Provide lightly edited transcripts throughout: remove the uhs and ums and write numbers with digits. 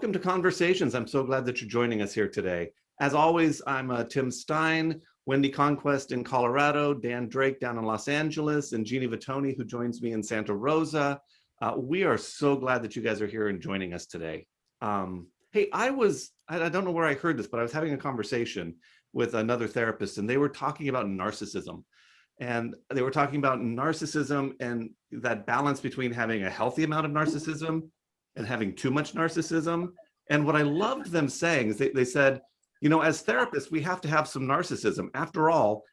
welcome to Conversations. I'm so glad that you're joining us here today. As always, I'm Tim Stein, Wendy Conquest in Colorado, Dan Drake down in Los Angeles, and Jeannie Vitoni, who joins me in Santa Rosa. We are so glad that you guys are here and joining us today. Hey, I don't know where I heard this, but I was having a conversation with another therapist, and they were talking about narcissism. And they were talking about narcissism and that balance between having a healthy amount of narcissism and having too much narcissism. And what I loved them saying is they said, you know, as therapists, we have to have some narcissism. After all,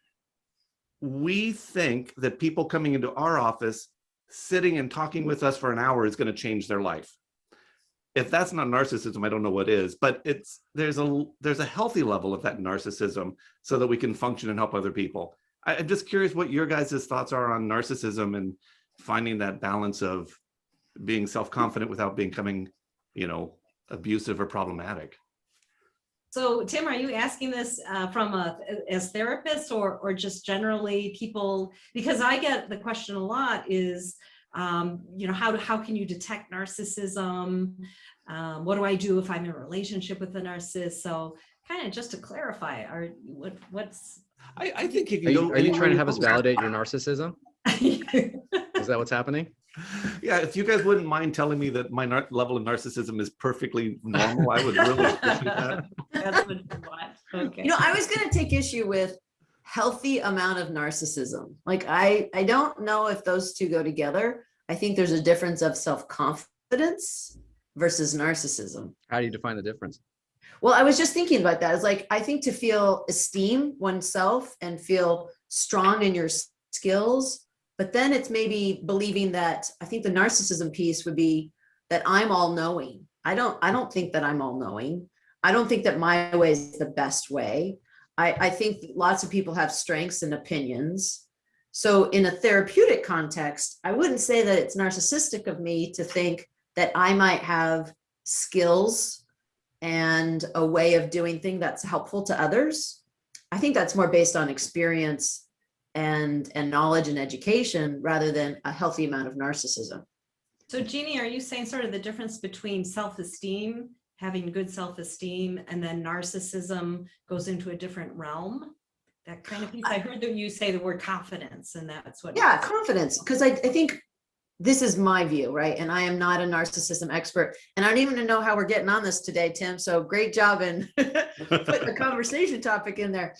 we think that people coming into our office, sitting and talking with us for an hour is going to change their life. If that's not narcissism, I don't know what is, but there's a healthy level of that narcissism so that we can function and help other people. I'm just curious what your guys' thoughts are on narcissism and finding that balance of being self-confident without becoming, abusive or problematic. So Tim, are you asking this as therapists or just generally people? Because I get the question a lot is, how can you detect narcissism? What do I do if I'm in a relationship with a narcissist? So kind of just to clarify, I think if are you trying to have us validate your narcissism? Is that what's happening? Yeah, if you guys wouldn't mind telling me that my level of narcissism is perfectly normal, I would really appreciate that. That's what you want. Okay. I was going to take issue with healthy amount of narcissism. Like, I don't know if those two go together. I think there's a difference of self-confidence versus narcissism. How do you define the difference? Well, I was just thinking about that. It's like, I think to feel esteem oneself and feel strong in your skills, but then it's maybe believing that, I think the narcissism piece would be that I'm all knowing. I don't think that I'm all knowing. I don't think that my way is the best way. I think lots of people have strengths and opinions. So in a therapeutic context, I wouldn't say that it's narcissistic of me to think that I might have skills and a way of doing things that's helpful to others. I think that's more based on experience and knowledge and education rather than a healthy amount of narcissism. So Jeannie, are you saying sort of the difference between self-esteem, having good self-esteem, and then narcissism goes into a different realm? That kind of piece. I heard that you say the word confidence, and that's what. Yeah, confidence. Because I think this is my view, right? And I am not a narcissism expert. And I don't even know how we're getting on this today, Tim. So great job in putting the conversation topic in there.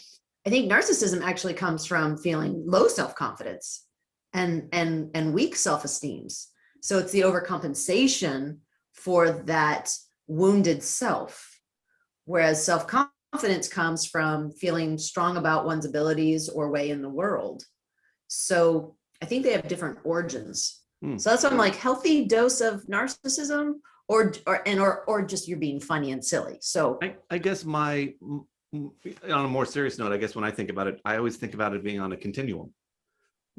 I think narcissism actually comes from feeling low self-confidence and weak self-esteems. So it's the overcompensation for that wounded self. Whereas self-confidence comes from feeling strong about one's abilities or way in the world. So I think they have different origins. So that's why I'm like, healthy dose of narcissism or just you're being funny and silly. So I guess on a more serious note, I guess when I think about it, I always think about it being on a continuum,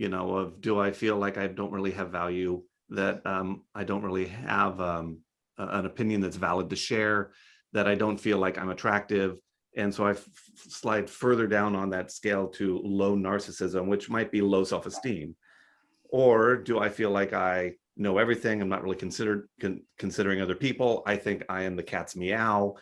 of do I feel like I don't really have value, that I don't really have an opinion that's valid to share, that I don't feel like I'm attractive. And so I slide further down on that scale to low narcissism, which might be low self-esteem. Or do I feel like I know everything? I'm not really considering other people. I think I am the cat's meow.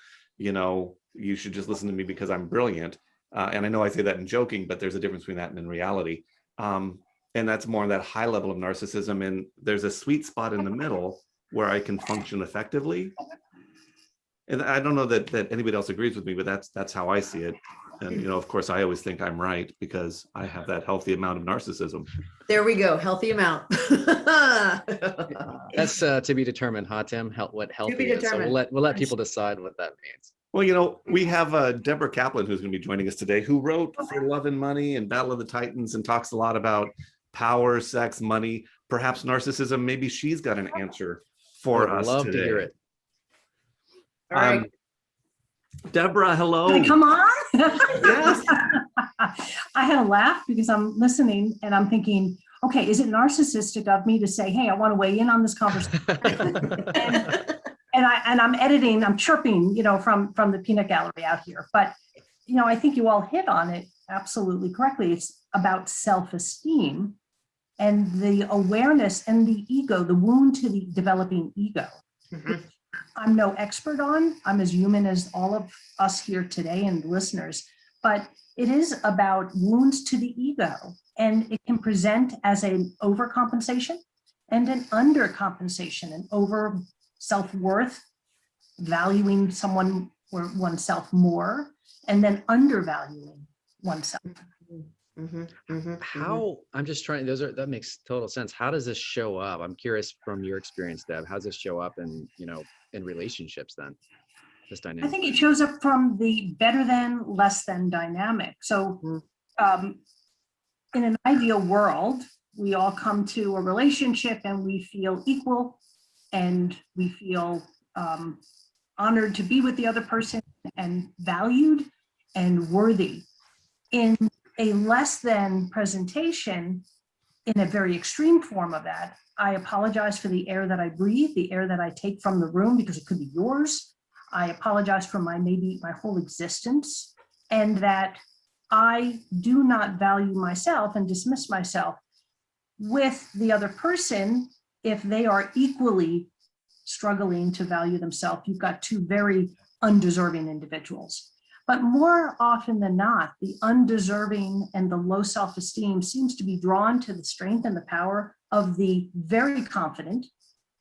You should just listen to me because I'm brilliant. And I know I say that in joking, but there's a difference between that and in reality. And that's more on that high level of narcissism. And there's a sweet spot in the middle where I can function effectively. And I don't know that anybody else agrees with me, but that's how I see it. And, of course, I always think I'm right because I have that healthy amount of narcissism. there we go. Healthy amount. That's to be determined, huh, Tim? What healthy is. So we'll let people decide what that means. Well, we have Debra Kaplan, who's going to be joining us today, who wrote For Love and Money and Battle of the Titans and talks a lot about power, sex, money, perhaps narcissism. Maybe she's got an answer for us Love today. to hear it. All right. Debra, hello. Can I come on? Yes. I had a laugh because I'm listening and I'm thinking, okay, is it narcissistic of me to say, hey, I want to weigh in on this conversation? and I'm editing, I'm chirping, from the peanut gallery out here. But, I think you all hit on it absolutely correctly. It's about self-esteem and the awareness and the ego, the wound to the developing ego. I'm no expert on. I'm as human as all of us here today and listeners, but it is about wounds to the ego, and it can present as an overcompensation and an undercompensation, an over self-worth, valuing someone or oneself more, and then undervaluing oneself. How, I'm just trying, that makes total sense. How does this show up? I'm curious from your experience, Deb, how does this show up in, in relationships then? This I dynamic. think it shows up from the better than, less than dynamic. So in an ideal world, we all come to a relationship and we feel equal and we feel honored to be with the other person and valued and worthy. In a less than presentation, in a very extreme form of that, I apologize for the air that I breathe, the air that I take from the room, because it could be yours. I apologize for maybe my whole existence, and that I do not value myself and dismiss myself with the other person if they are equally struggling to value themselves. You've got two very undeserving individuals. But more often than not, the undeserving and the low self-esteem seems to be drawn to the strength and the power of the very confident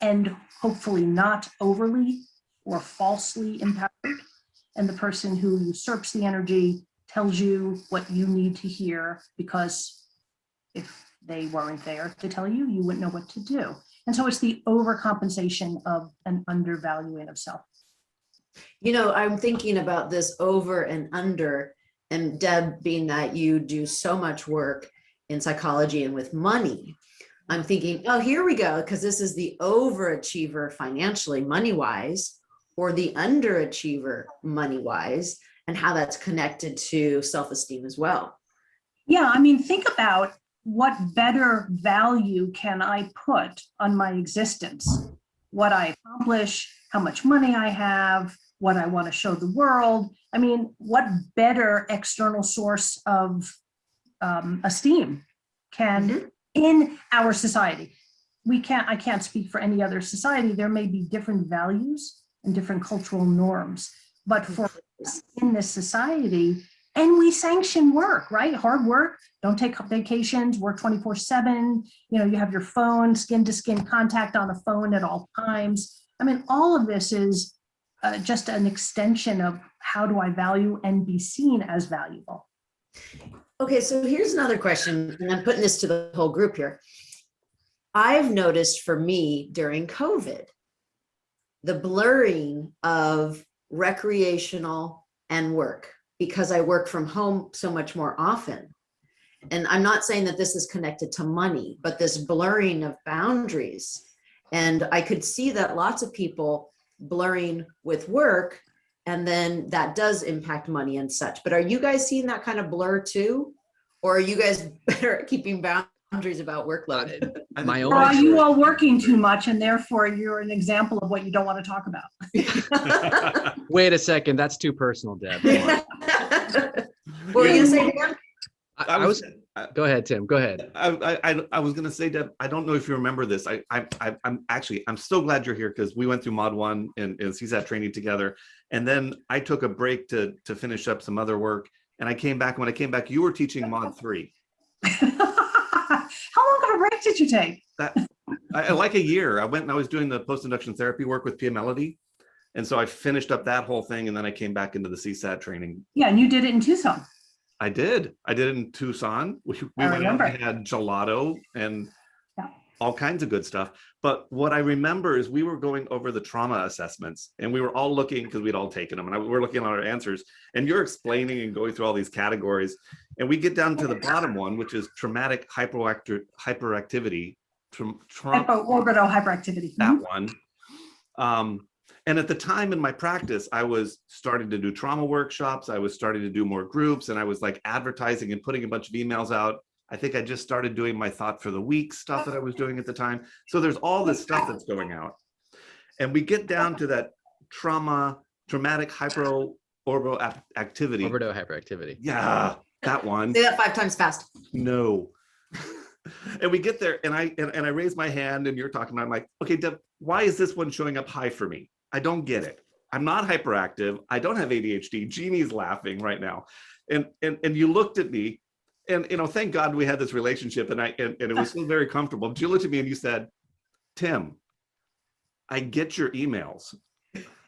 and hopefully not overly or falsely empowered, and the person who usurps the energy, tells you what you need to hear, because if they weren't there to tell you, you wouldn't know what to do. And so it's the overcompensation of an undervaluing of self. I'm thinking about this over and under, and Deb, being that you do so much work in psychology and with money, I'm thinking, oh, here we go, because this is the overachiever financially, money-wise, or the underachiever money-wise, and how that's connected to self-esteem as well. Yeah, think about what better value can I put on my existence, what I accomplish, how much money I have, what I want to show the world. What better external source of esteem can in our society? I can't speak for any other society. There may be different values and different cultural norms, but for us in this society, and we sanction work, right? Hard work, don't take vacations, work 24/7. You have your phone, skin to skin contact on a phone at all times. All of this is just an extension of how do I value and be seen as valuable. Okay, so here's another question, and I'm putting this to the whole group here. I've noticed for me during COVID, the blurring of recreational and work, because I work from home so much more often. And I'm not saying that this is connected to money, but this blurring of boundaries. And I could see that lots of people blurring with work, and then that does impact money and such. But are you guys seeing that kind of blur too? Or are you guys better at keeping boundaries about workload? Or are you all working too much and therefore you're an example of what you don't want to talk about? Wait a second, that's too personal, Deb. What were you gonna say, Dan? Go ahead, Tim. Go ahead. I was going to say, Deb, I don't know if you remember this. I'm so glad you're here, because we went through Mod 1 and CSAT training together. And then I took a break to finish up some other work. And I came back. When I came back, you were teaching Mod 3. How long of a break did you take? Like a year. I went and I was doing the post-induction therapy work with Pia Melody. And so I finished up that whole thing. And then I came back into the CSAT training. Yeah, and you did it in Tucson. I did it in Tucson. We went out and had gelato and all kinds of good stuff. But what I remember is we were going over the trauma assessments, and we were all looking, because we'd all taken them, and we were looking at our answers, and you're explaining and going through all these categories. And we get down to the bottom one, which is traumatic hyperactivity. Orbital hyperactivity. That one. And at the time in my practice, I was starting to do trauma workshops. I was starting to do more groups, and I was like advertising and putting a bunch of emails out. I think I just started doing my thought for the week stuff that I was doing at the time. So there's all this stuff that's going out. And we get down to that traumatic orbital activity. Orbital hyperactivity. Yeah, that one. Say that 5 times fast. No. And we get there, and I raise my hand, and you're talking, and I'm like, okay, Deb, why is this one showing up high for me? I don't get it. I'm not hyperactive. I don't have ADHD. Jeannie's laughing right now. And you looked at me, and thank God we had this relationship, and it was so very comfortable. But you looked at me and you said, Tim, I get your emails.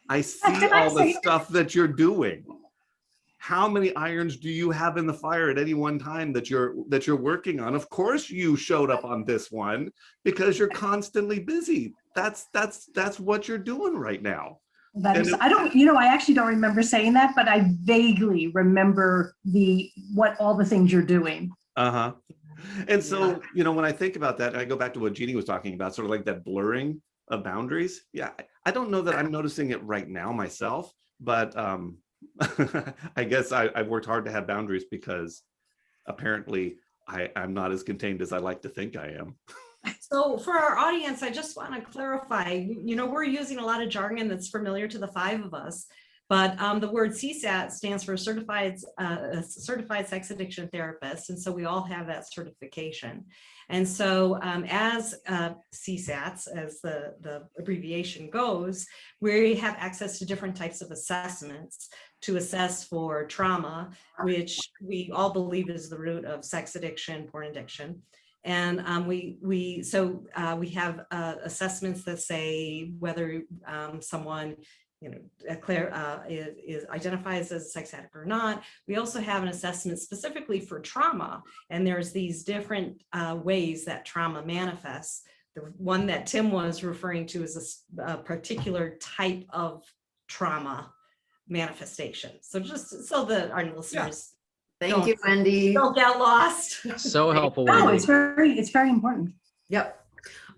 I see all the stuff that you're doing. How many irons do you have in the fire at any one time that you're working on? Of course you showed up on this one because you're constantly busy. That's what you're doing right now. That is, I actually don't remember saying that, but I vaguely remember all the things you're doing. Uh-huh. And so, when I think about that, I go back to what Jeannie was talking about, sort of like that blurring of boundaries. Yeah, I don't know that I'm noticing it right now myself, but I guess I've worked hard to have boundaries because apparently I'm not as contained as I like to think I am. So for our audience, I just want to clarify, we're using a lot of jargon that's familiar to the five of us, but the word CSAT stands for Certified Sex Addiction Therapist. And so we all have that certification. And so as CSATs, as the abbreviation goes, we have access to different types of assessments to assess for trauma, which we all believe is the root of sex addiction, porn addiction. And we have assessments that say whether someone identifies as a sex addict or not. We also have an assessment specifically for trauma, and there's these different ways that trauma manifests. The one that Tim was referring to is a particular type of trauma manifestation. So just so that our listeners Thank you, Wendy. don't get lost. So helpful. No, Wendy. it's very important. Yep.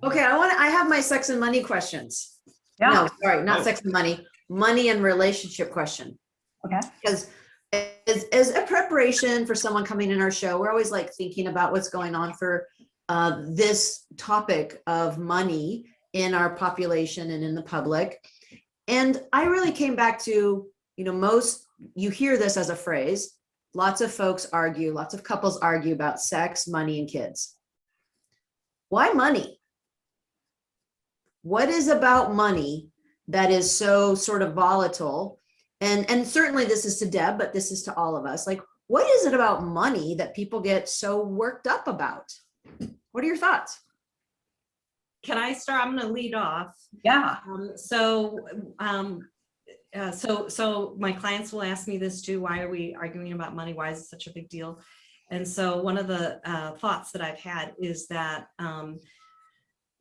Okay, I have my sex and money questions. Yeah. No, sorry, not sex and money and relationship question. Okay. Because as a preparation for someone coming in our show, we're always like thinking about what's going on for this topic of money in our population and in the public. And I really came back to, you hear this as a phrase. Lots of couples argue about sex, money, and kids. Why money? What is about money that is so sort of volatile? And certainly this is to Deb, but this is to all of us. Like, what is it about money that people get so worked up about? What are your thoughts? Can I start? I'm going to lead off. Yeah. So my clients will ask me this too. Why are we arguing about money? Why is it such a big deal? And so one of the thoughts that I've had is that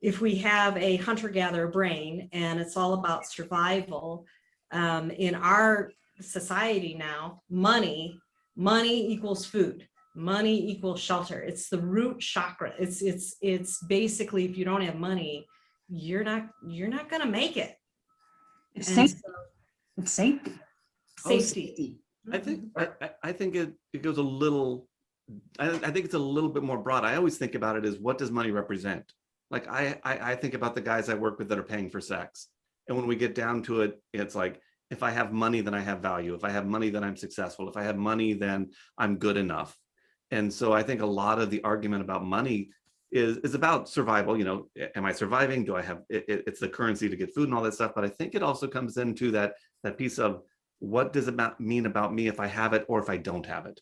if we have a hunter-gatherer brain and it's all about survival, in our society now, money equals food. Money equals shelter. It's the root chakra. It's basically, if you don't have money, you're not going to make it. It's And safety. It's safety. Safety. I think it goes a little. I think it's a little bit more broad. I always think about it as, what does money represent? Like I think about the guys I work with that are paying for sex, and when we get down to it, it's like, if I have money, then I have value. If I have money, then I'm successful. If I have money, then I'm good enough. And so I think a lot of the argument about money is about survival. Am I surviving? Do I have it's the currency to get food and all that stuff. But I think it also comes into that piece of, what does it mean about me if I have it or if I don't have it?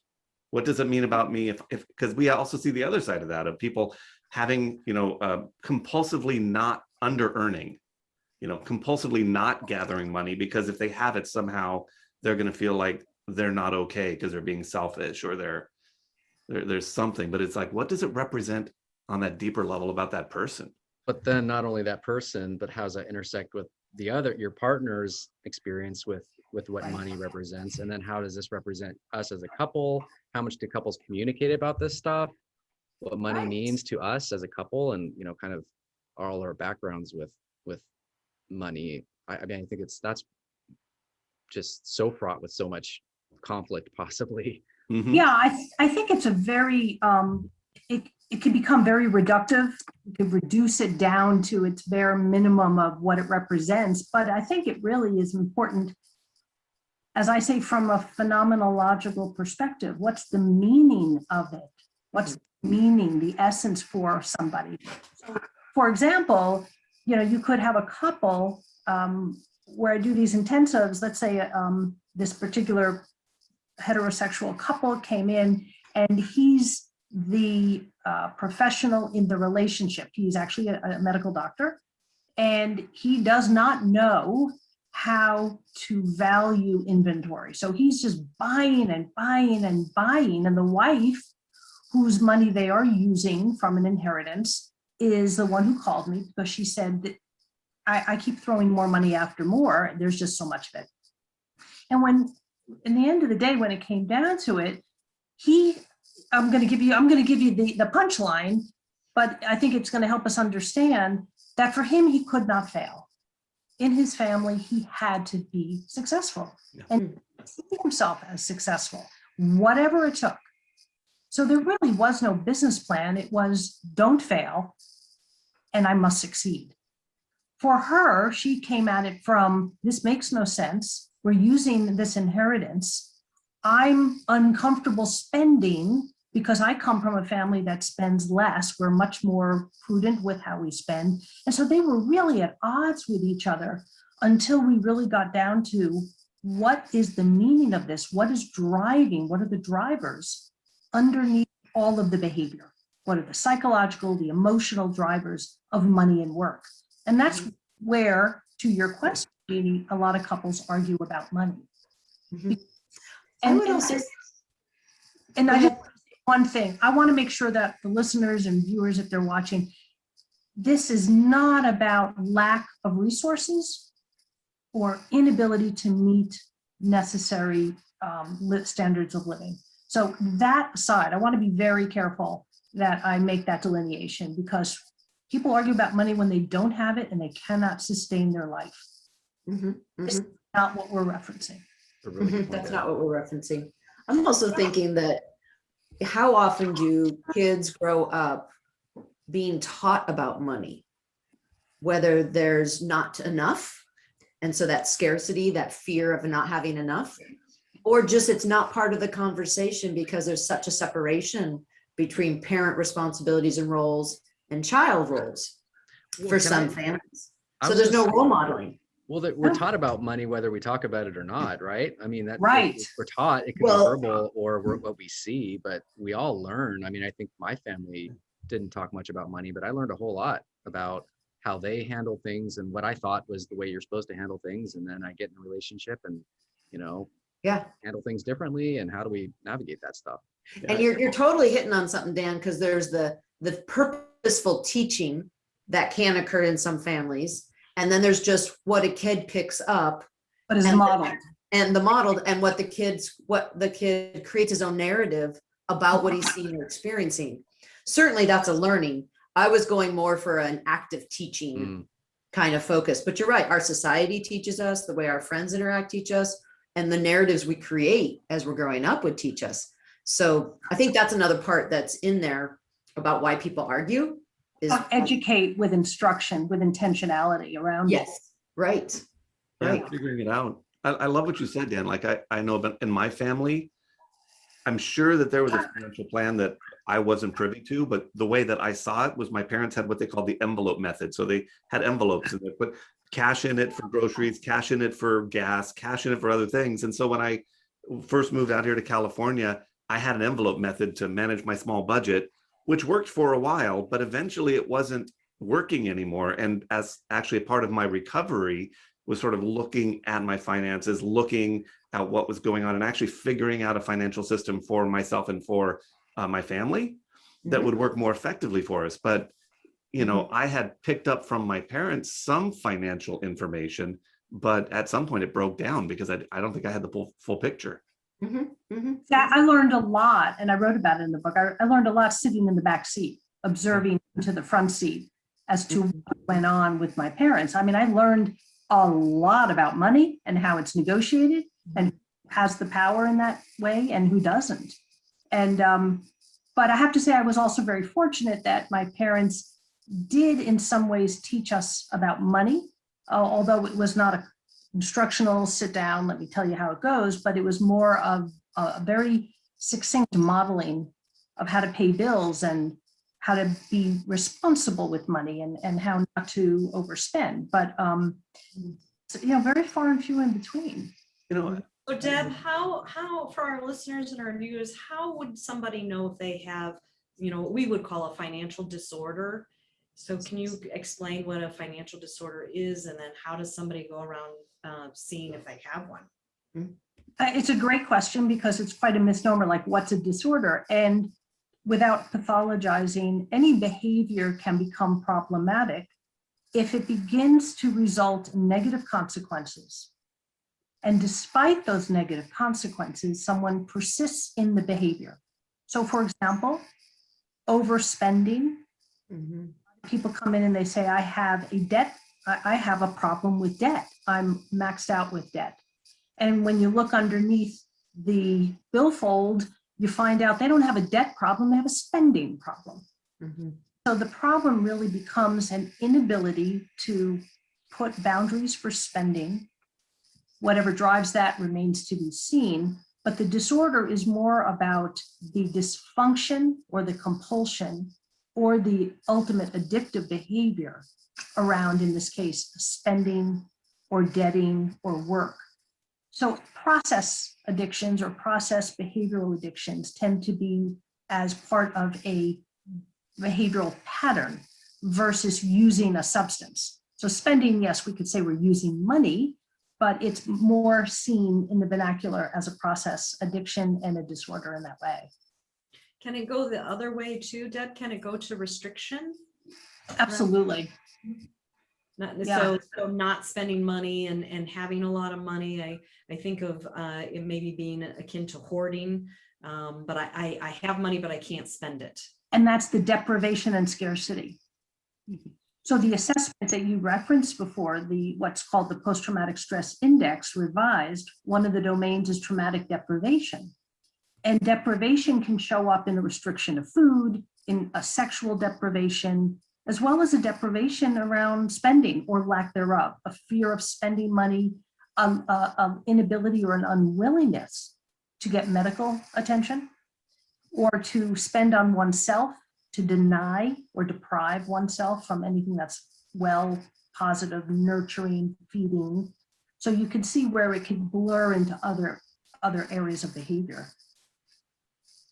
What does it mean about me if because we also see the other side of that, of people having, compulsively not under earning, compulsively not gathering money, because if they have it, somehow they're going to feel like they're not okay because they're being selfish, or there's something. But it's like, what does it represent on that deeper level about that person? But then not only that person, but how does that intersect with your partner's experience with what money represents? And then how does this represent us as a couple? How much do couples communicate about this stuff? What money means to us as a couple, and kind of all our backgrounds with money. I mean, I think that's just so fraught with so much conflict, possibly. Mm-hmm. Yeah, I think it's a very it can become very reductive. You could reduce it down to its bare minimum of what it represents. But I think it really is important, as I say, from a phenomenological perspective. What's the meaning of it? What's the meaning, the essence for somebody? So, for example, you could have a couple where I do these intensives, let's say this particular heterosexual couple came in and he's the professional in the relationship. He's actually a medical doctor, and he does not know how to value inventory. So he's just buying and buying and buying. And the wife, whose money they are using from an inheritance, is the one who called me because she said that I keep throwing more money after more. There's just so much of it. And when, in the end of the day, when it came down to it, I'm going to give you the punchline, but I think it's going to help us understand that for him, he could not fail. In his family, he had to be successful and see himself as successful, whatever it took. So there really was no business plan. It was don't fail, and I must succeed. For her, she came at it from, this makes no sense. We're using this inheritance. I'm uncomfortable spending because I come from a family that spends less. We're much more prudent with how we spend. And so they were really at odds with each other until we really got down to what is the meaning of this? What is driving? What are the drivers underneath all of the behavior? What are the psychological, the emotional drivers of money and work? And that's where, to your question, Jeannie, a lot of couples argue about money. Mm-hmm. And I just one thing, I want to make sure that the listeners and viewers, if they're watching, this is not about lack of resources or inability to meet necessary standards of living. So that aside, I want to be very careful that I make that delineation, because people argue about money when they don't have it and they cannot sustain their life. Mm-hmm. Mm-hmm. It's not what we're referencing. That's not what we're referencing. I'm also thinking that how often do kids grow up being taught about money, whether there's not enough, and so that scarcity, that fear of not having enough, or just it's not part of the conversation because there's such a separation between parent responsibilities and roles and child roles for some families. So there's no role modeling. Well, that we're taught about money, whether we talk about it or not, right? I mean, that right. We're taught, it can be verbal or what we see, but we all learn. I mean, I think my family didn't talk much about money, but I learned a whole lot about how they handle things and what I thought was the way you're supposed to handle things. And then I get in a relationship and, handle things differently. And how do we navigate that stuff? And you're totally hitting on something, Dan, because there's the purposeful teaching that can occur in some families. And then there's just what a kid picks up, but is modeled, and the modeled, and what the kid creates his own narrative about what he's seeing or experiencing. Certainly that's a learning. I was going more for an active teaching kind of focus, but you're right. Our society teaches us, the way our friends interact teach us, and the narratives we create as we're growing up would teach us. So I think that's another part that's in there about why people argue. Is educate with instruction, with intentionality around. Yes, right. Right. Figuring it out. I love what you said, Dan. Like I know about in my family, I'm sure that there was a financial plan that I wasn't privy to, but the way that I saw it was my parents had what they called the envelope method. So they had envelopes and they put cash in it for groceries, cash in it for gas, cash in it for other things. And so when I first moved out here to California, I had an envelope method to manage my small budget, which worked for a while, but eventually it wasn't working anymore. And as actually a part of my recovery was sort of looking at my finances, looking at what was going on and actually figuring out a financial system for myself and for my family that would work more effectively for us. But, I had picked up from my parents some financial information, but at some point it broke down because I don't think I had the full picture. Yeah, I learned a lot, and I wrote about it in the book. I learned a lot sitting in the back seat, observing to the front seat as to what went on with my parents. I mean, I learned a lot about money and how it's negotiated and who has the power in that way and who doesn't. And but I have to say, I was also very fortunate that my parents did in some ways teach us about money, although it was not a instructional sit down, let me tell you how it goes, but it was more of a very succinct modeling of how to pay bills and how to be responsible with money and how not to overspend. But So, very far and few in between. So Deb, how for our listeners and our viewers, how would somebody know if they have, what we would call a financial disorder? So can you explain what a financial disorder is, and then how does somebody go around seeing if they have one? It's a great question because it's quite a misnomer, like what's a disorder? And without pathologizing, any behavior can become problematic if it begins to result in negative consequences. And despite those negative consequences, someone persists in the behavior. So for example, overspending. People come in and they say, I have a debt. I have a problem with debt. I'm maxed out with debt. And when you look underneath the billfold, you find out they don't have a debt problem, they have a spending problem. So the problem really becomes an inability to put boundaries for spending. Whatever drives that remains to be seen, but the disorder is more about the dysfunction or the compulsion or the ultimate addictive behavior around, in this case, spending or debting or work. So process addictions or process behavioral addictions tend to be as part of a behavioral pattern versus using a substance. So spending, yes, we could say we're using money, but it's more seen in the vernacular as a process addiction and a disorder in that way. Can it go the other way too, Deb? Can it go to restriction? Absolutely. So not spending money and having a lot of money. I think of it maybe being akin to hoarding, but I have money, but I can't spend it. And that's the deprivation and scarcity. So the assessment that you referenced before, what's called the post-traumatic stress index revised, one of the domains is traumatic deprivation. And deprivation can show up in a restriction of food, in a sexual deprivation, as well as a deprivation around spending or lack thereof, a fear of spending money, inability or an unwillingness to get medical attention, or to spend on oneself, to deny or deprive oneself from anything that's positive, nurturing, feeding. So you can see where it can blur into other areas of behavior.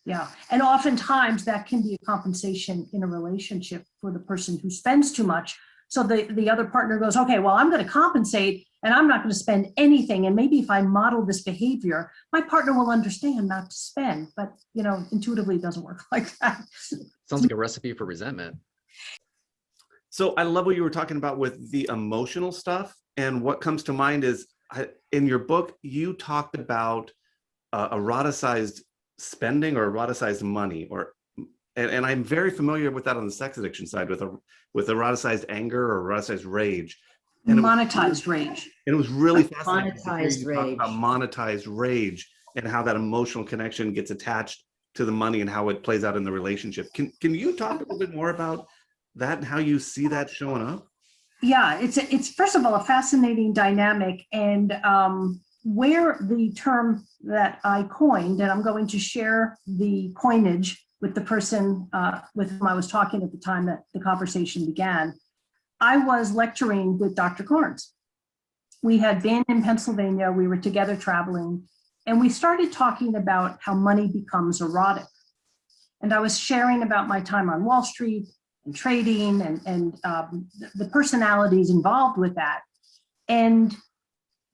Yeah, and oftentimes that can be a compensation in a relationship for the person who spends too much. So the other partner goes, okay, well, I'm going to compensate and I'm not going to spend anything. And maybe if I model this behavior, my partner will understand not to spend. But, intuitively it doesn't work like that. Sounds like a recipe for resentment. So I love what you were talking about with the emotional stuff. And what comes to mind is in your book, you talked about eroticized spending or eroticized money, and I'm very familiar with that on the sex addiction side with eroticized anger or eroticized rage. And monetized rage. And it was really fascinating Monetized to hear you talk about monetized rage and how that emotional connection gets attached to the money and how it plays out in the relationship. Can you talk a little bit more about that and how you see that showing up? Yeah, it's first of all a fascinating dynamic, and where the term that I coined, and I'm going to share the coinage with the person with whom I was talking at the time that the conversation began. I was lecturing with Dr. Carnes. We had been in Pennsylvania, we were together traveling, and we started talking about how money becomes erotic. And I was sharing about my time on Wall Street and trading and the personalities involved with that. And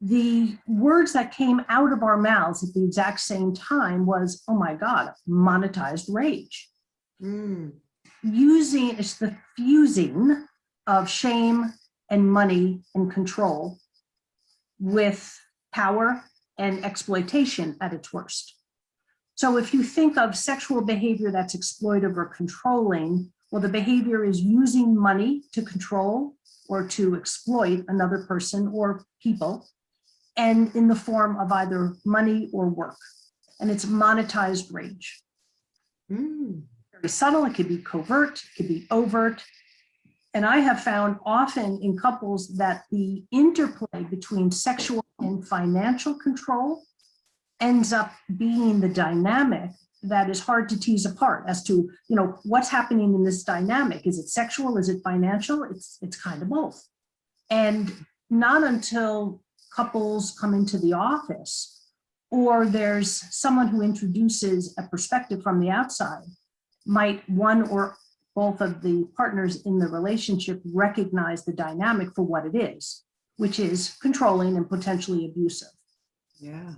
the words that came out of our mouths at the exact same time was, oh my God, monetized rage. It's the fusing of shame and money and control with power and exploitation at its worst. So if you think of sexual behavior that's exploitive or controlling, well, the behavior is using money to control or to exploit another person or people, and in the form of either money or work. And it's monetized rage. Very subtle, it could be covert, it could be overt. And I have found often in couples that the interplay between sexual and financial control ends up being the dynamic that is hard to tease apart as to, what's happening in this dynamic. Is it sexual? Is it financial? It's kind of both. And not until couples come into the office or there's someone who introduces a perspective from the outside might one or both of the partners in the relationship recognize the dynamic for what it is, which is controlling and potentially abusive. Yeah.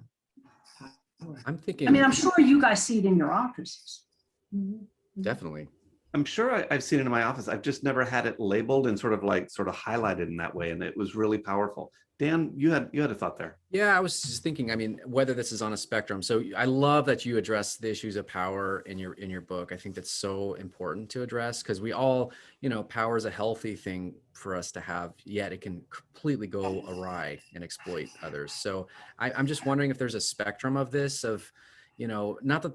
I'm thinking. I mean, I'm sure you guys see it in your offices. Definitely. I'm sure I've seen it in my office. I've just never had it labeled and sort of highlighted in that way. And it was really powerful. Dan, you had a thought there. Yeah, I was just thinking, I mean, whether this is on a spectrum. So I love that you address the issues of power in your book. I think that's so important to address because we all, power is a healthy thing for us to have, yet it can completely go awry and exploit others. So I'm just wondering if there's a spectrum of this, not that,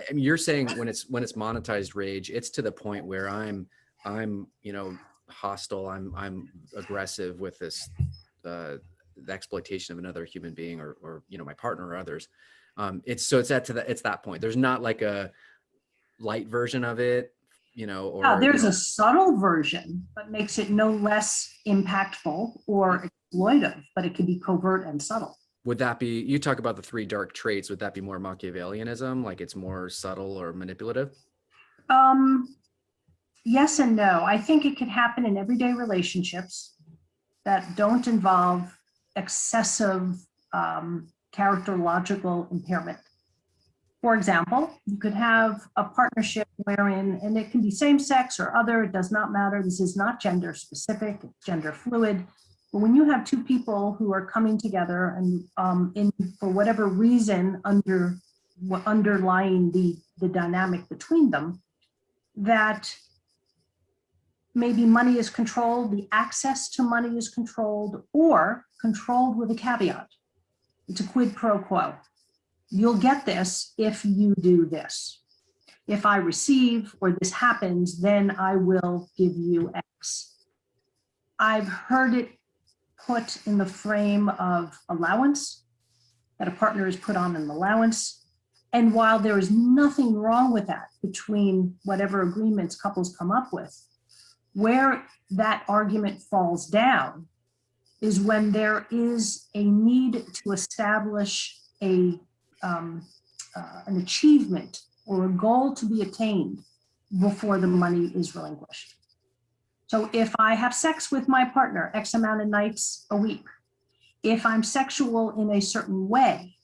I mean, you're saying when it's monetized rage, it's to the point where I'm hostile, I'm aggressive with this, the exploitation of another human being or my partner or others. It's that point. There's not like a light version of it, There's a subtle version, but makes it no less impactful or exploitive, but it can be covert and subtle. Would that be, you talk about the 3 dark traits, would that be more Machiavellianism, like it's more subtle or manipulative? Yes and no. I think it could happen in everyday relationships that don't involve excessive characterological impairment. For example, you could have a partnership wherein, and it can be same sex or other, it does not matter. This is not gender specific, it's gender fluid. But when you have 2 people who are coming together and for whatever reason underlying the dynamic between them, that maybe money is controlled, the access to money is controlled, or controlled with a caveat. It's a quid pro quo. You'll get this if you do this. If I receive or this happens, then I will give you X. I've heard it put in the frame of allowance, that a partner is put on an allowance. And while there is nothing wrong with that between whatever agreements couples come up with, where that argument falls down is when there is a need to establish an achievement or a goal to be attained before the money is relinquished. So if I have sex with my partner X amount of nights a week, if I'm sexual in a certain way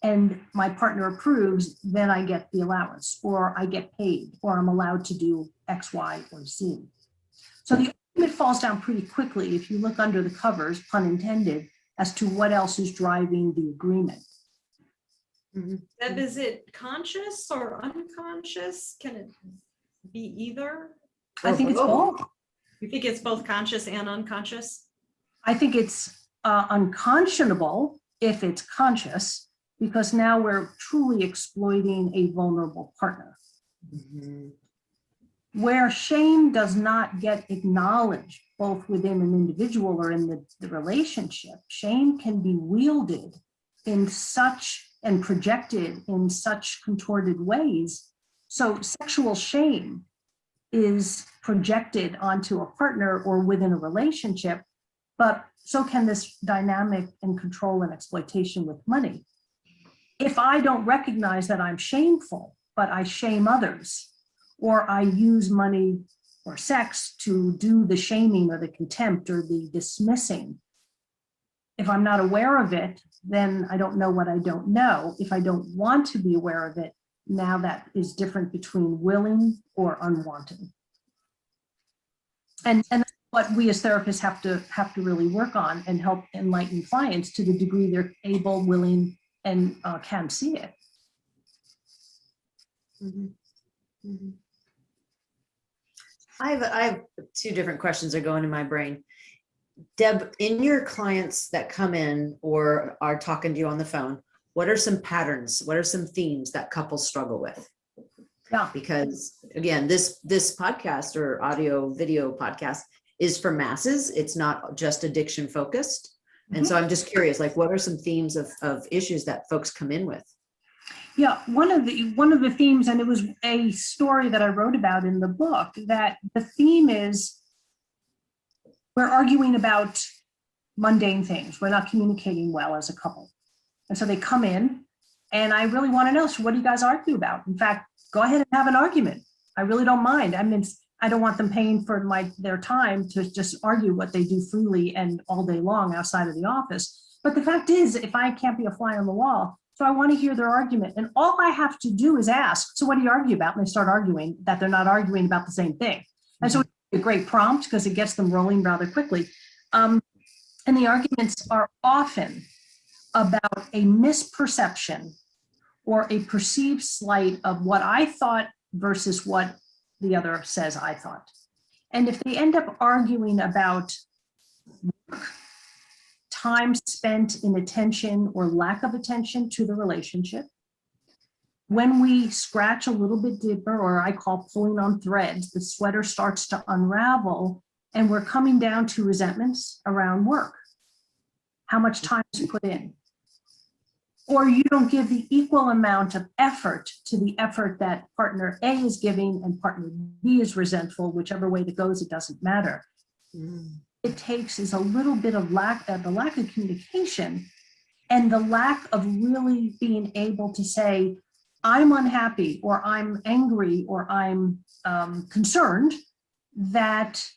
and my partner approves, then I get the allowance, or I get paid, or I'm allowed to do X, Y, or Z. So the argument falls down pretty quickly if you look under the covers, pun intended, as to what else is driving the agreement. Deb, is it conscious or unconscious? Can it be either? I think it's both. You think it's both conscious and unconscious? I think it's unconscionable if it's conscious, because now we're truly exploiting a vulnerable partner. Where shame does not get acknowledged, both within an individual or in the relationship, shame can be wielded in such and projected in such contorted ways. So sexual shame is projected onto a partner or within a relationship, but so can this dynamic and control and exploitation with money. If I don't recognize that I'm shameful, but I shame others, or I use money or sex to do the shaming or the contempt or the dismissing, if I'm not aware of it, then I don't know what I don't know. If I don't want to be aware of it, now that is different between willing or unwanted. And that's what we as therapists have to really work on and help enlighten clients to the degree they're able, willing, and can see it. I have 2 different questions that are going in my brain. Deb, in your clients that come in or are talking to you on the phone, what are some patterns? What are some themes that couples struggle with? Yeah. Because again, this podcast or audio video podcast is for masses. It's not just addiction focused. And so I'm just curious, like, what are some themes of issues that folks come in with? Yeah, one of the themes, and it was a story that I wrote about in the book, that the theme is we're arguing about mundane things. We're not communicating well as a couple. And so they come in and I really want to know, so what do you guys argue about? In fact, go ahead and have an argument. I really don't mind. I mean, I don't want them paying for their time to just argue what they do freely and all day long outside of the office. But the fact is, if I can't be a fly on the wall, so I want to hear their argument. And all I have to do is ask, so what do you argue about? And they start arguing that they're not arguing about the same thing. And so it's a great prompt because it gets them rolling rather quickly. And the arguments are often about a misperception or a perceived slight of what I thought versus what the other says I thought. And if they end up arguing about work, time spent in attention or lack of attention to the relationship, when we scratch a little bit deeper, or I call pulling on threads, the sweater starts to unravel and we're coming down to resentments around work. How much time is put in? Or you don't give the equal amount of effort to the effort that partner A is giving and partner B is resentful, whichever way it goes, it doesn't matter. It takes is a little bit of the lack of communication and the lack of really being able to say, I'm unhappy or I'm angry or I'm concerned that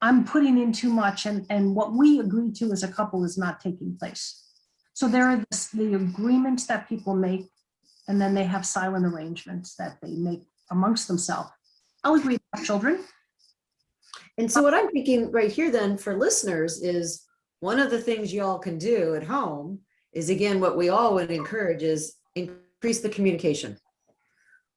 I'm putting in too much and what we agreed to as a couple is not taking place. So there are the agreements that people make, and then they have silent arrangements that they make amongst themselves. I'll agree to have children. And so what I'm thinking right here then for listeners is one of the things y'all can do at home is, again, what we all would encourage is increase the communication.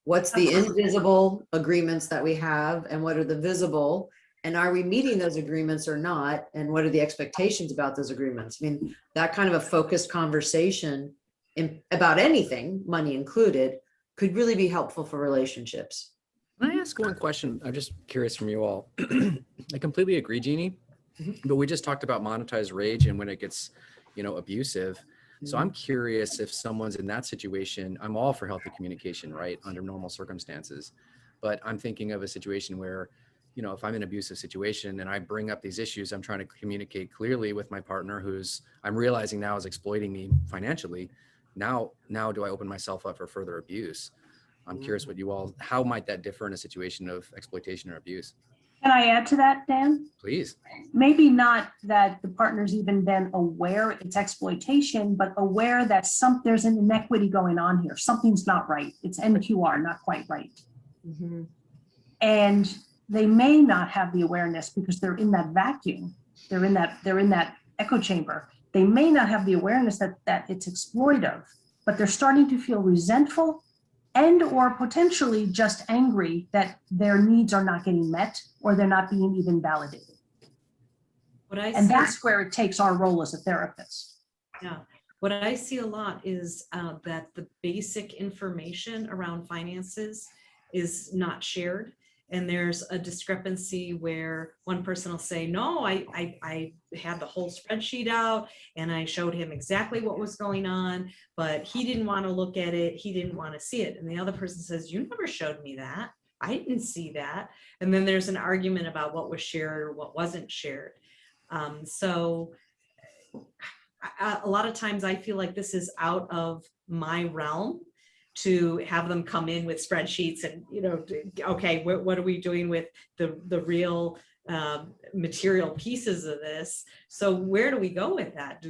What's the invisible agreements that we have and what are the visible? And are we meeting those agreements or not? And what are the expectations about those agreements? I mean, that kind of a focused conversation about anything, money included, could really be helpful for relationships. Can I ask one question? I'm just curious from you all. I completely agree, Jeannie, but we just talked about monetized rage and when it gets, abusive. So I'm curious if someone's in that situation. I'm all for healthy communication, right, under normal circumstances. But I'm thinking of a situation where, if I'm in an abusive situation and I bring up these issues, I'm trying to communicate clearly with my partner who's, I'm realizing now is exploiting me financially. Now do I open myself up for further abuse? I'm curious how might that differ in a situation of exploitation or abuse? Can I add to that, Dan? Please. Maybe not that the partner's even been aware it's exploitation, but aware that there's an inequity going on here. Something's not right. It's NQR, not quite right. And they may not have the awareness because they're in that vacuum. They're in that echo chamber. They may not have the awareness that it's exploitive, but they're starting to feel resentful and or potentially just angry that their needs are not getting met or they're not being even validated. And that's where it takes our role as a therapist. Yeah. What I see a lot is that the basic information around finances is not shared. And there's a discrepancy where one person will say, no, I had the whole spreadsheet out and I showed him exactly what was going on, but he didn't want to look at it. He didn't want to see it. And the other person says, you never showed me that. I didn't see that. And then there's an argument about what was shared or what wasn't shared. So a lot of times I feel like this is out of my realm to have them come in with spreadsheets and, okay, what are we doing with the real material pieces of this? So where do we go with that?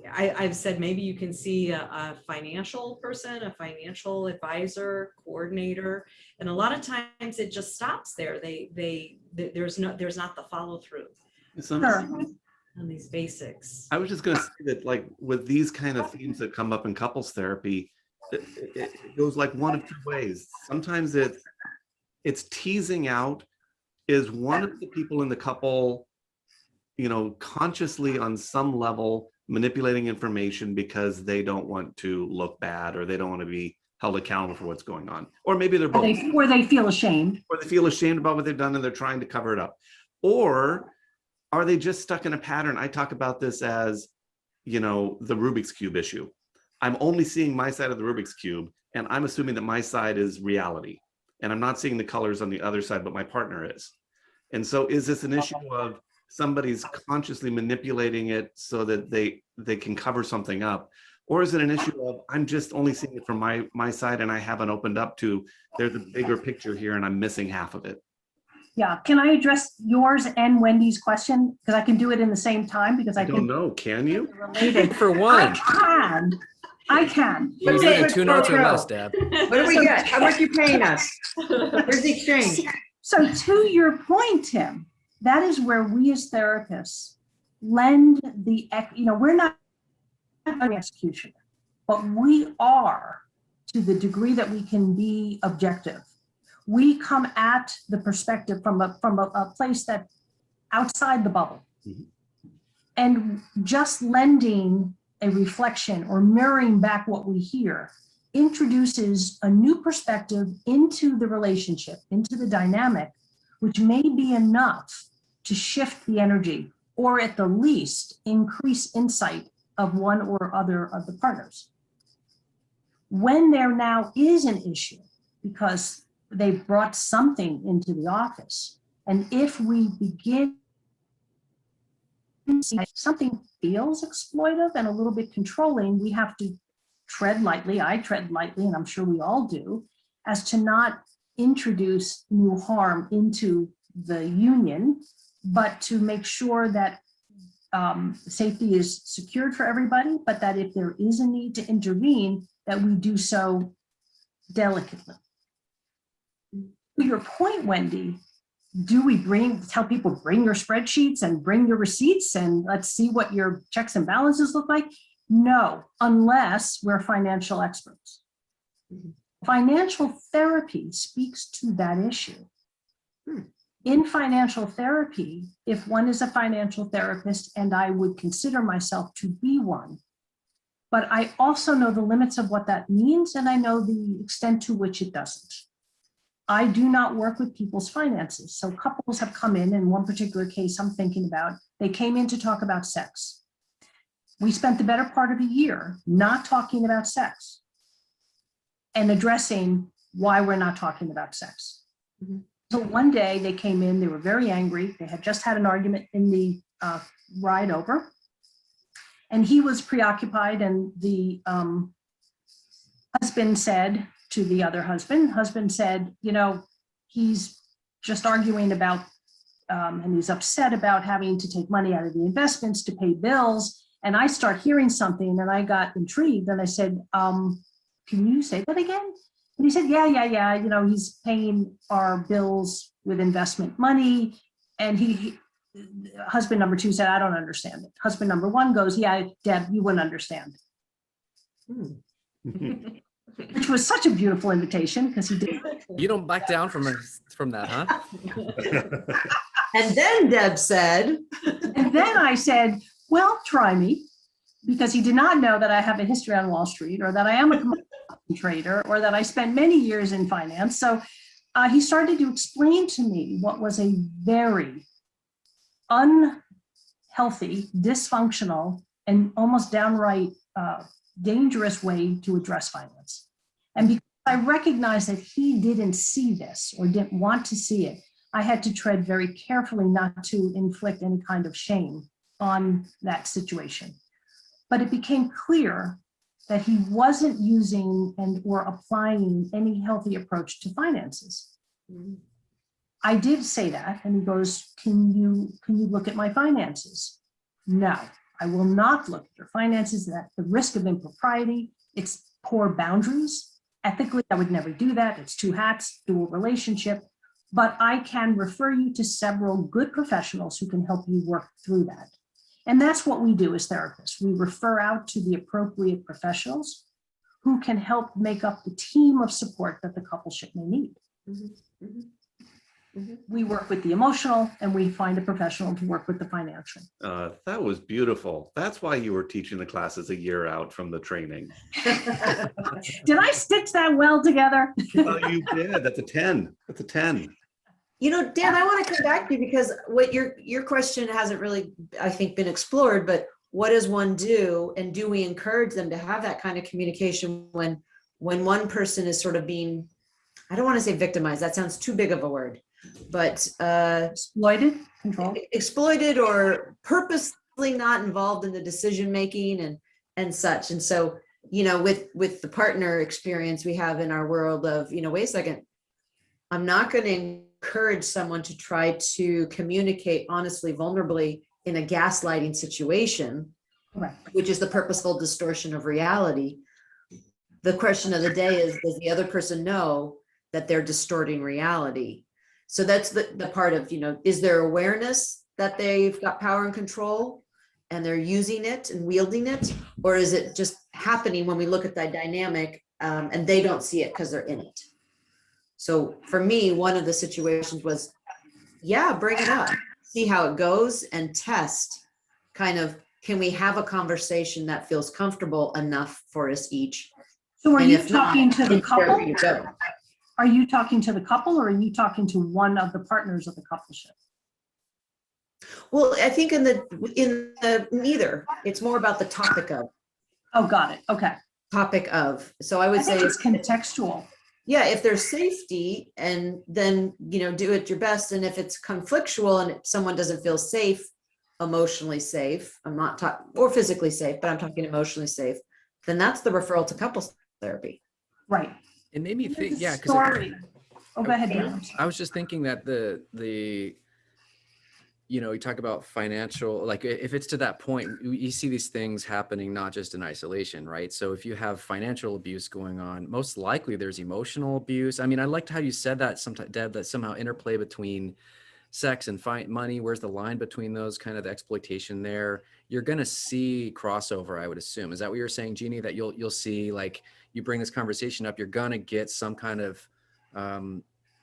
I've said maybe you can see a financial person, a financial advisor, coordinator, and a lot of times it just stops there. There's not the follow through on these basics. I was just going to say that, like, with these kind of themes that come up in couples therapy, it goes like one of two ways. Sometimes it's teasing out, is one of the people in the couple, consciously on some level manipulating information because they don't want to look bad or they don't want to be held accountable for what's going on. Or maybe they're both. Or they feel ashamed. Or they feel ashamed about what they've done and they're trying to cover it up. Or are they just stuck in a pattern? I talk about this as, the Rubik's Cube issue. I'm only seeing my side of the Rubik's Cube, and I'm assuming that my side is reality. And I'm not seeing the colors on the other side, but my partner is. And so is this an issue of somebody's consciously manipulating it so that they can cover something up? Or is it an issue of, I'm just only seeing it from my side and I haven't opened up to, there's a bigger picture here and I'm missing half of it? Yeah, can I address yours and Wendy's question? Because I can do it in the same time because I I don't can know, can you? related. For one. I can. You What's do it the 2 notes or less, Deb. What do we get? How much are you paying us? Where's the exchange? So to your point, Tim, that is where we as therapists lend the, we're not an executioner, but we are, to the degree that we can be objective. We come at the perspective from a place that outside the bubble. Mhm. And just lending a reflection or mirroring back what we hear introduces a new perspective into the relationship, into the dynamic, which may be enough to shift the energy, or at the least increase insight of one or other of the partners. When there now is an issue, because they brought something into the office, and if we begin to see something feels exploitive and a little bit controlling, we have to tread lightly. I tread lightly, and I'm sure we all do, as to not introduce new harm into the union, but to make sure that safety is secured for everybody, but that if there is a need to intervene, that we do so delicately. To your point, Wendy, do we tell people, bring your spreadsheets and bring your receipts and let's see what your checks and balances look like? No, unless we're financial experts. Financial therapy speaks to that issue. In financial therapy, if one is a financial therapist, and I would consider myself to be one, but I also know the limits of what that means, and I know the extent to which it doesn't. I do not work with people's finances. So couples have come in one particular case I'm thinking about, they came in to talk about sex. We spent the better part of a year not talking about sex and addressing why we're not talking about sex. Mm-hmm. So one day they came in, they were very angry. They had just had an argument in the ride over, and he was preoccupied, and the husband said to the other husband said, he's just arguing about, and he's upset about having to take money out of the investments to pay bills. And I start hearing something and I got intrigued and I said, can you say that again? And he said, yeah. He's paying our bills with investment money. And husband number 2 said, I don't understand it. Husband number 1 goes, yeah, Deb, you wouldn't understand. Which was such a beautiful invitation because he did. You don't back down from that, huh? And then Deb said. And then I said, well, try me, because he did not know that I have a history on Wall Street or that I am a commodity trader or that I spent many years in finance. So he started to explain to me what was a very unhealthy, dysfunctional, and almost downright dangerous way to address finance. And because I recognized that he didn't see this or didn't want to see it, I had to tread very carefully not to inflict any kind of shame on that situation. But it became clear that he wasn't using or applying any healthy approach to finances. Mm-hmm. I did say that, and he goes, can you look at my finances? No, I will not look at your finances. That's the risk of impropriety. It's poor boundaries. Ethically, I would never do that. It's 2 hats, dual relationship. But I can refer you to several good professionals who can help you work through that. And that's what we do as therapists. We refer out to the appropriate professionals who can help make up the team of support that the coupleship may need. Mm-hmm. Mm-hmm. Mm-hmm. We work with the emotional, and we find a professional to work with the financial. That was beautiful. That's why you were teaching the classes a year out from the training. Did I stitch that well together? Well, you did. That's a 10. That's a 10. Dan, I want to come back to you because what your question hasn't really, I think, been explored, but what does one do? And do we encourage them to have that kind of communication when one person is sort of being, I don't want to say victimized, that sounds too big of a word, but exploited or purposely not involved in the decision making and such. And so, you know, with the partner experience we have in our world of, you know, wait a second, I'm not going to encourage someone to try to communicate honestly, vulnerably in a gaslighting situation, Right. which is the purposeful distortion of reality. The question of the day is, does the other person know that they're distorting reality? So that's the part of, you know, is there awareness that they've got power and control and they're using it and wielding it? Or is it just happening when we look at that dynamic and they don't see it because they're in it? So for me, one of the situations was, yeah, bring it up, see how it goes and test kind of, can we have a conversation that feels comfortable enough for us each? So are And you if not, talking to the then where couple? you go. Are you talking to the couple or are you talking to one of the partners of the coupleship? Well, I think in the neither, it's more about the topic of. Oh, got it. Okay. So I would I think say, it's contextual. yeah, if there's safety and then, you know, do it your best. And if it's conflictual and someone doesn't feel safe, emotionally safe, I'm not talking, or physically safe, but I'm talking emotionally safe, then that's the referral to couples therapy. Right. It made me think, yeah, because Story. Oh, go ahead, Dan. I was just thinking that the you know, you talk about financial, like if it's to that point, you see these things happening not just in isolation, right? So if you have financial abuse going on, most likely there's emotional abuse. I mean, I liked how you said that sometimes, Deb, that somehow interplay between sex and money, where's the line between those, kind of the exploitation there? You're going to see crossover, I would assume. Is that what you're saying, Jeannie, that you'll see, like, you bring this conversation up, you're going to get some kind of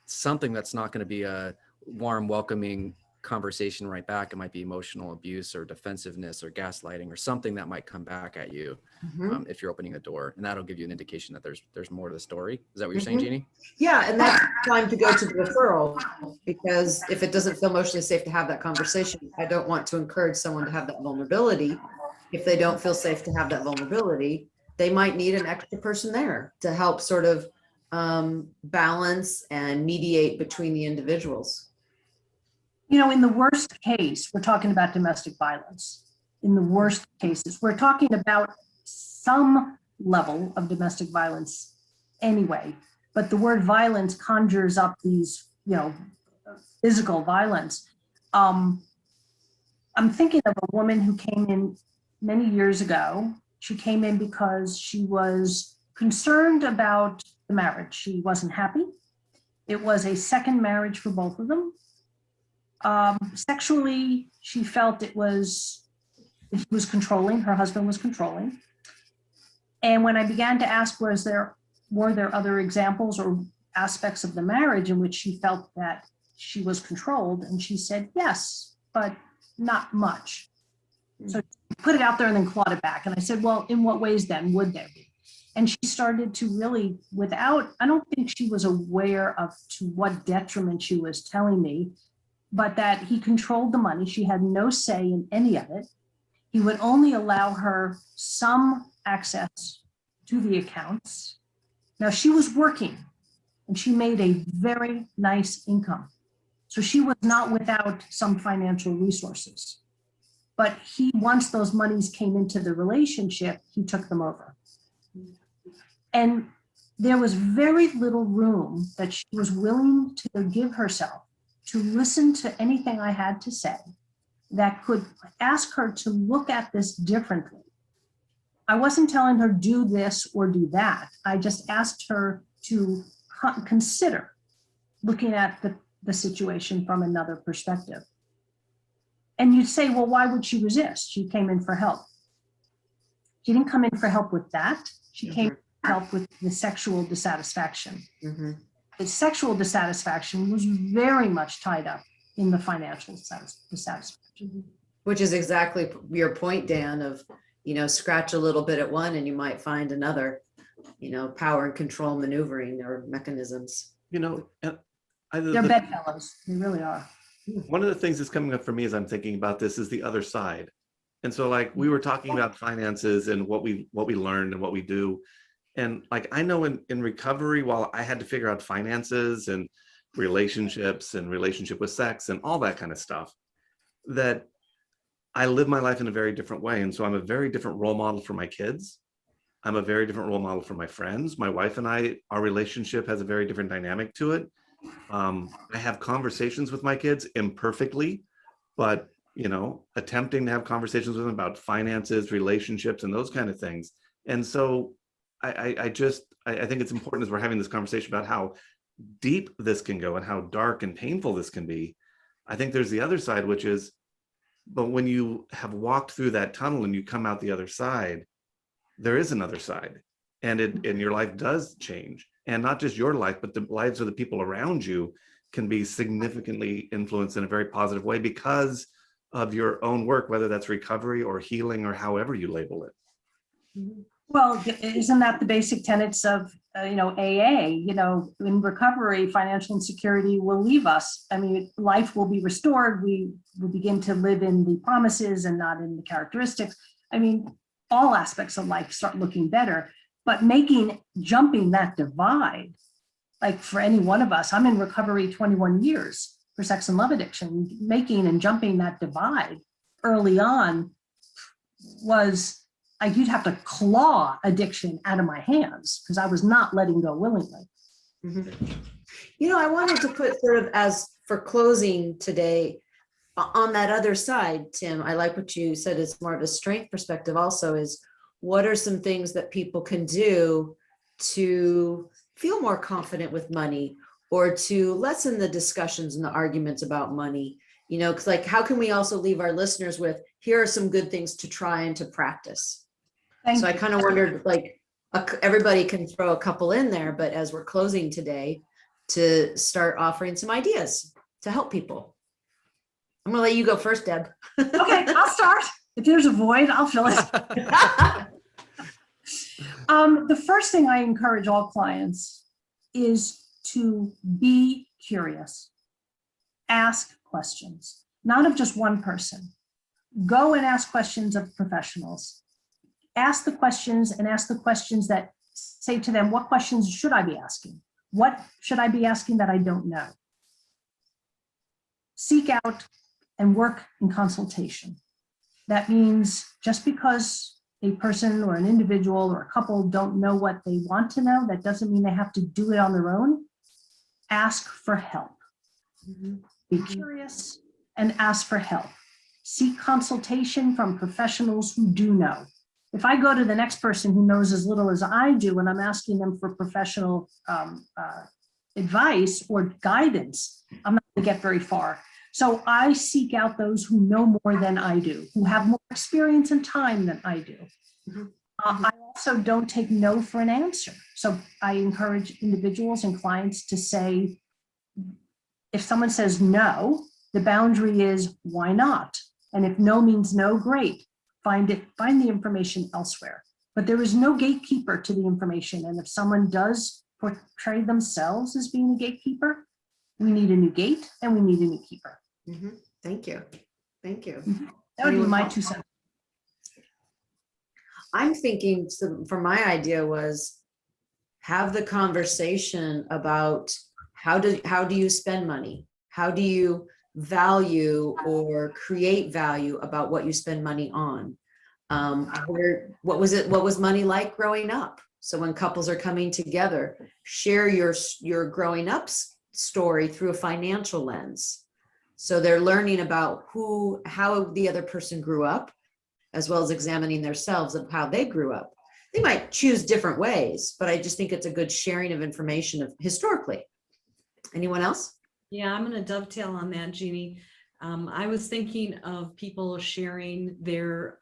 something that's not going to be a warm, welcoming conversation right back. It might be emotional abuse or defensiveness or gaslighting or something that might come back at you if you're opening a door, and that'll give you an indication that there's more to the story. Is that what you're saying, Jeannie? Yeah, and that's time to go to the referral, because if it doesn't feel emotionally safe to have that conversation, I don't want to encourage someone to have that vulnerability. If they don't feel safe to have that vulnerability, they might need an extra person there to help sort of balance and mediate between the individuals. You know, in the worst case, we're talking about domestic violence. In the worst cases, we're talking about some level of domestic violence anyway, but the word violence conjures up these, you know, physical violence. I'm thinking of a woman who came in many years ago. She came in because she was concerned about the marriage. She wasn't happy. It was a second marriage for both of them. Sexually, she felt he was controlling, her husband was controlling. And when I began to ask, were there other examples or aspects of the marriage in which she felt that she was controlled? And she said, yes, but not much. So put it out there and then clawed it back. And I said, well, in what ways then would there be? And she started to really, I don't think she was aware of to what detriment she was telling me, but that he controlled the money. She had no say in any of it. He would only allow her some access to the accounts. Now, she was working and she made a very nice income. So she was not without some financial resources. But once those monies came into the relationship, he took them over. And there was very little room that she was willing to give herself to listen to anything I had to say that could ask her to look at this differently. I wasn't telling her do this or do that. I just asked her to consider looking at the situation from another perspective. And you'd say, well, why would she resist? She came in for help. She didn't come in for help with that. She came for help with the sexual dissatisfaction. The sexual dissatisfaction was very much tied up in the financial dissatisfaction. Which is exactly your point, Dan, of, you know, scratch a little bit at one and you might find another, you know, power and control maneuvering or mechanisms. You know, They're bedfellows. They really are. one of the things that's coming up for me as I'm thinking about this is the other side. And so, like, we were talking about finances and what we learned and what we do. And like, I know in recovery, while I had to figure out finances and relationships and relationship with sex and all that kind of stuff, that I live my life in a very different way. And so I'm a very different role model for my kids. I'm a very different role model for my friends. My wife and I, our relationship has a very different dynamic to it. I have conversations with my kids imperfectly, but attempting to have conversations with them about finances, relationships, and those kind of things. And so I think it's important as we're having this conversation about how deep this can go and how dark and painful this can be. I think there's the other side, which is, but when you have walked through that tunnel and you come out the other side, there is another side, and your life does change. And not just your life, but the lives of the people around you can be significantly influenced in a very positive way because of your own work, whether that's recovery or healing or however you label it. Well, isn't that the basic tenets of, AA? In recovery, financial insecurity will leave us. I mean, life will be restored. We will begin to live in the promises and not in the characteristics. I mean, all aspects of life start looking better, but jumping that divide, like for any one of us, I'm in recovery 21 years for sex and love addiction. Making and jumping that divide early on was, you'd have to claw addiction out of my hands because I was not letting go willingly. Mm-hmm. I wanted to put sort of as for closing today, on that other side, Tim, I like what you said, it's more of a strength perspective also, is what are some things that people can do to feel more confident with money or to lessen the discussions and the arguments about money? Because how can we also leave our listeners with, here are some good things to try and to practice? So I kind of wondered, everybody can throw a couple in there, but as we're closing today, to start offering some ideas to help people. I'm gonna let you go first, Deb. Okay, I'll start. If there's a void, I'll fill it. The first thing I encourage all clients is to be curious. Ask questions, not of just one person. Go and ask questions of professionals. Ask the questions and ask the questions that say to them, what questions should I be asking? What should I be asking that I don't know? Seek out and work in consultation. That means just because a person or an individual or a couple don't know what they want to know, that doesn't mean they have to do it on their own. Ask for help. Mm-hmm. Be curious and ask for help. Seek consultation from professionals who do know. If I go to the next person who knows as little as I do and I'm asking them for professional advice or guidance, I'm not going to get very far. So I seek out those who know more than I do, who have more experience and time than I do. Mm-hmm. I also don't take no for an answer. So I encourage individuals and clients to say, if someone says no, the boundary is why not? And if no means no, great. Find the information elsewhere. But there is no gatekeeper to the information. And if someone does portray themselves as being a gatekeeper, we need a new gate and we need a new keeper. Mm-hmm. Thank you. Thank you. Mm-hmm. That would be my 2 cents. I'm thinking, for my idea was have the conversation about how do you spend money? How do you value or create value about what you spend money on? What was money like growing up? So when couples are coming together, share your growing up story through a financial lens. So they're learning about how the other person grew up, as well as examining themselves of how they grew up. They might choose different ways, but I just think it's a good sharing of information of historically. Anyone else? Yeah, I'm going to dovetail on that, Jeannie. I was thinking of people sharing their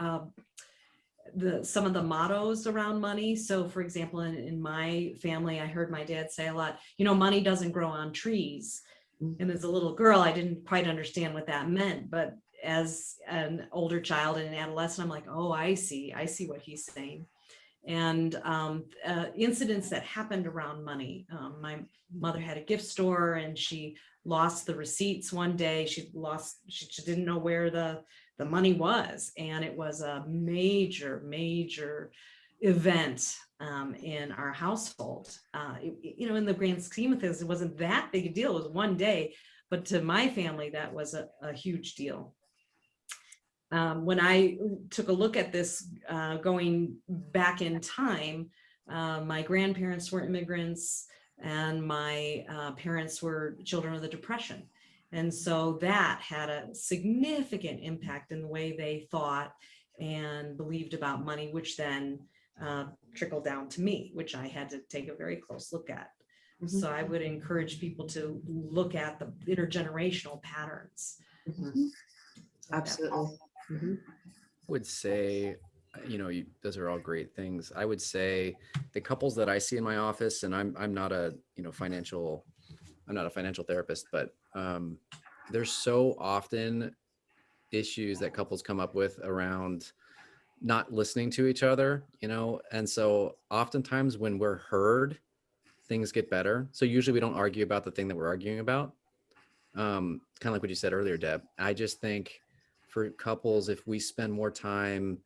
some of the mottos around money. So for example, in my family, I heard my dad say a lot, money doesn't grow on trees. And as a little girl, I didn't quite understand what that meant. But as an older child and an adolescent, I'm like, oh, I see what he's saying. And incidents that happened around money. My mother had a gift store and she lost the receipts one day. She didn't know where the money was. And it was a major event in our household. In the grand scheme of things, it wasn't that big a deal. It was one day, but to my family, that was a huge deal. When I took a look at this going back in time, my grandparents were immigrants and my parents were children of the Depression. And so that had a significant impact in the way they thought and believed about money, which then trickled down to me, which I had to take a very close look at. Mhm. So I would encourage people to look at the intergenerational patterns. Mhm. Absolutely. Mhm. Would say, those are all great things. I would say the couples that I see in my office, and I'm not a financial therapist, but there's so often issues that couples come up with around not listening to each other, and so oftentimes when we're heard, things get better. So usually we don't argue about the thing that we're arguing about. Kind of like what you said earlier, Deb. I just think for couples, if we spend more time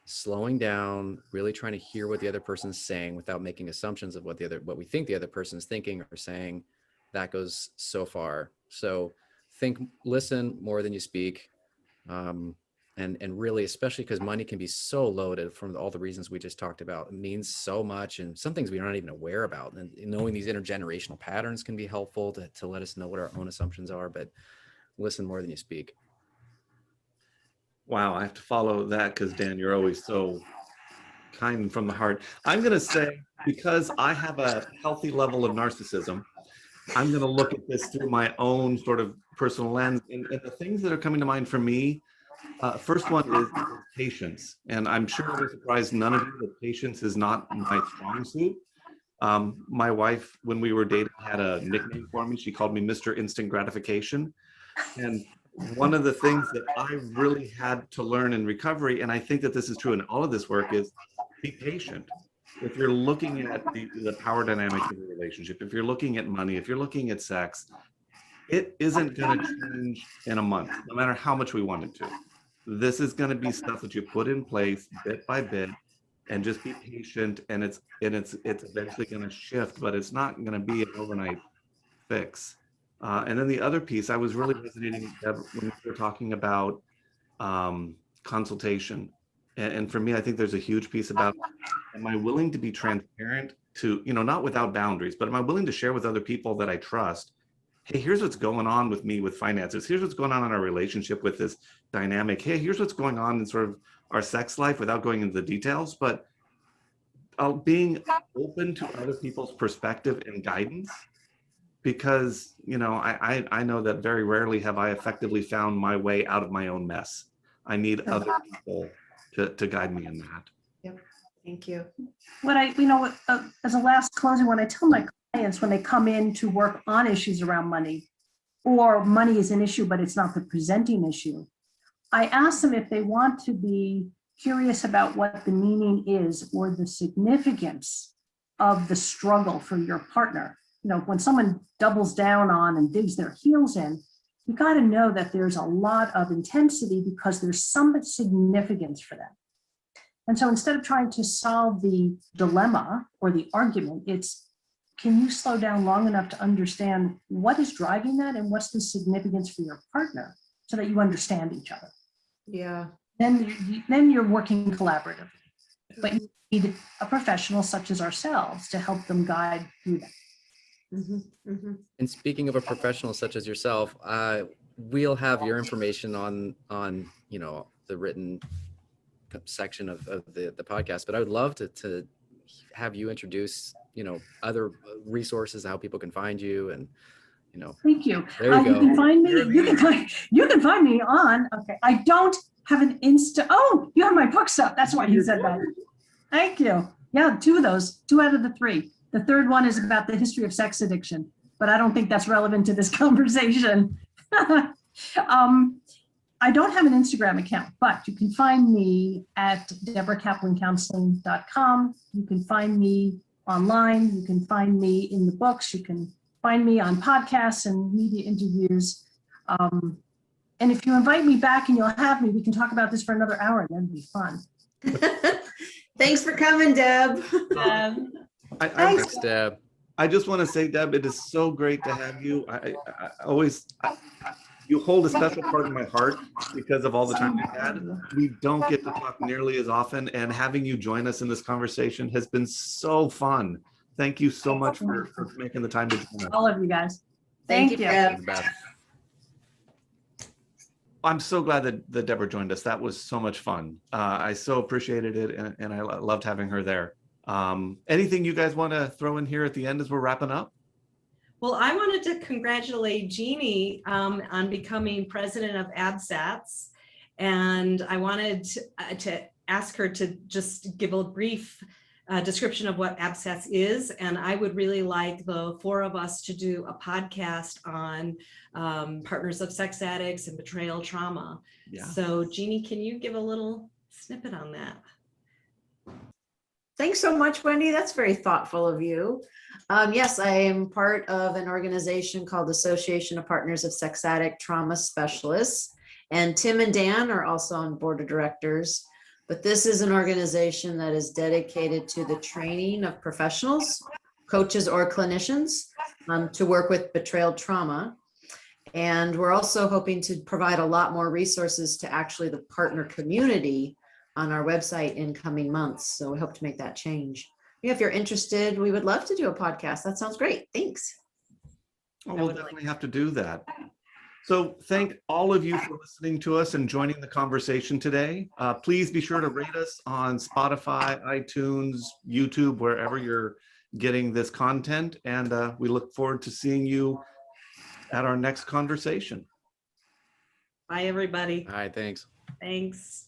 slowing down, really trying to hear what the other person's saying without making assumptions of what we think the other person's thinking or saying, that goes so far. So listen more than you speak. And really, especially because money can be so loaded from all the reasons we just talked about. It means so much, and some things we're not even aware about. And knowing these intergenerational patterns can be helpful to let us know what our own assumptions are, but listen more than you speak. Wow, I have to follow that because Dan, you're always so kind and from the heart. I'm going to say, because I have a healthy level of narcissism, I'm going to look at this through my own sort of personal lens. And the things that are coming to mind for me, first one is patience. And I'm sure it'll surprise none of you that patience is not my strong suit. My wife, when we were dating, had a nickname for me. She called me Mr. Instant Gratification. And one of the things that I really had to learn in recovery, and I think that this is true in all of this work, is be patient. If you're looking at the power dynamics of a relationship, if you're looking at money, if you're looking at sex, it isn't going to change in a month, no matter how much we want it to. This is going to be stuff that you put in place bit by bit, and just be patient. And it's eventually going to shift, but it's not going to be an overnight fix. And then the other piece, I was really resonating, Deb, when we were talking about consultation. And for me, I think there's a huge piece about, am I willing to be transparent to, not without boundaries, but am I willing to share with other people that I trust, hey, here's what's going on with me with finances. Here's what's going on in our relationship with this dynamic. Hey, here's what's going on in sort of our sex life without going into the details, but being open to other people's perspective and guidance. Because, I know that very rarely have I effectively found my way out of my own mess. I need other people to guide me in that. Yep. Thank you. As a last closing, what I tell my clients when they come in to work on issues around money, or money is an issue, but it's not the presenting issue, I ask them if they want to be curious about what the meaning is or the significance of the struggle for your partner. When someone doubles down on and digs their heels in, you got to know that there's a lot of intensity because there's some significance for them. And so instead of trying to solve the dilemma or the argument, it's, can you slow down long enough to understand what is driving that and what's the significance for your partner so that you understand each other? Yeah. Then you're working collaboratively, but you need a professional such as ourselves to help them guide through that. Mm-hmm, mm-hmm. And speaking of a professional such as yourself, we'll have your information on the written section of the podcast, but I would love to have you introduce other resources, how people can find you, and Thank you. There you go. You can find me. You can find me on. Okay, I don't have an Insta. Oh, you have my books up. That's why you said that. Thank you. Yeah, 2 of those. 2 out of the 3. The third one is about the history of sex addiction, but I don't think that's relevant to this conversation. I don't have an Instagram account, but you can find me at debrakaplancounseling.com. You can find me online. You can find me in the books. You can find me on podcasts and media interviews. And if you invite me back and you'll have me, we can talk about this for another hour. That'd be fun. Thanks for coming, Deb. I Thanks, Deb. I just want to say, Deb, it is so great to have you. You hold a special part in my heart because of all the time we've had. We don't get to talk nearly as often, and having you join us in this conversation has been so fun. Thank you so much for making the time to join us. All of you guys. Thank you, You're Deb. the best. I'm so glad that Deborah joined us. That was so much fun. I so appreciated it, and I loved having her there. Anything you guys want to throw in here at the end as we're wrapping up? Well, I wanted to congratulate Jeannie on becoming president of ABSATS. And I wanted to ask her to just give a brief description of what ABSATS is. And I would really like the four of us to do a podcast on partners of sex addicts and betrayal trauma. Yeah. So Jeannie, can you give a little snippet on that? Thanks so much, Wendy. That's very thoughtful of you. Yes, I am part of an organization called Association of Partners of Sex Addict Trauma Specialists. And Tim and Dan are also on board of directors. But this is an organization that is dedicated to the training of professionals, coaches, or clinicians to work with betrayal trauma. And we're also hoping to provide a lot more resources to actually the partner community on our website in coming months. So we hope to make that change. If you're interested, we would love to do a podcast. That sounds great. Thanks. Oh, we'll definitely have to do that. So thank all of you for listening to us and joining the conversation today. Please be sure to rate us on Spotify, iTunes, YouTube, wherever you're getting this content. And we look forward to seeing you at our next conversation. Bye, everybody. All right, thanks. Thanks.